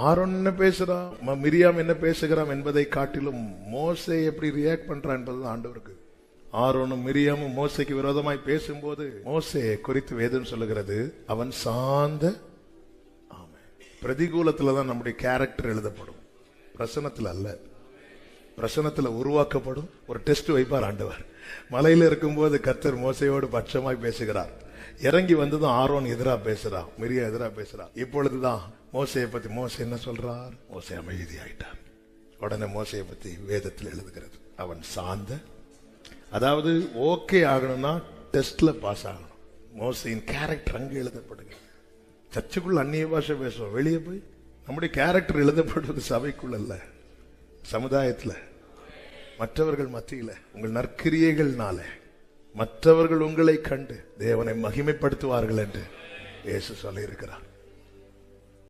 Aaron என்ன பேசுறான், Miriam என்ன பேசுகிறான் என்பதை காட்டிலும் மோசே எப்படி ரியாக்ட் பண்றான் என்பது ஆண்டவருக்கு. ஆரோனும் மிரியாமும் மோசைக்கு விரோதமாய் பேசும்போது மோசே குறித்து வேதம் சொல்லுகிறது, அவன் சார்ந்த பிரதிகூலத்துலதான் நம்முடைய கேரக்டர் எழுதப்படும், பிரசனத்துல அல்ல. பிரசனத்துல உருவாக்கப்படும். ஒரு டெஸ்ட் வைப்பார் ஆண்டவர். மலையில இருக்கும்போது கர்த்தர் மோசையோடு பட்சமாய் பேசுகிறார். இறங்கி வந்ததும் ஆரோன் எதிரா பேசுறான், மிரியா எதிரா பேசுறான். இப்பொழுதுதான் மோசையை பத்தி மோசை என்ன சொல்றார், மோசை அமைதி ஆயிட்டார். உடனே மோசையை பத்தி வேதத்தில் எழுதுகிறது, அவன் சார்ந்த, அதாவது ஓகே ஆகணும்னா டெஸ்ட்ல பாஸ் ஆகணும். மோசையின் கேரக்டர் அங்கு எழுதப்படுகிறது. சர்ச்சுக்குள்ள அந்நிய பாஷை பேசுவோம், வெளியே போய் நம்முடைய கேரக்டர் எழுதப்படுவது சபைக்குள்ள அல்ல, சமுதாயத்துல, மற்றவர்கள் மத்தியில. உங்கள் நற்கிரியைகள்னால மற்றவர்கள் உங்களை கண்டு தேவனை மகிமைப்படுத்துவார்கள் என்று இயேசு சொல்லி இருக்கிறார்.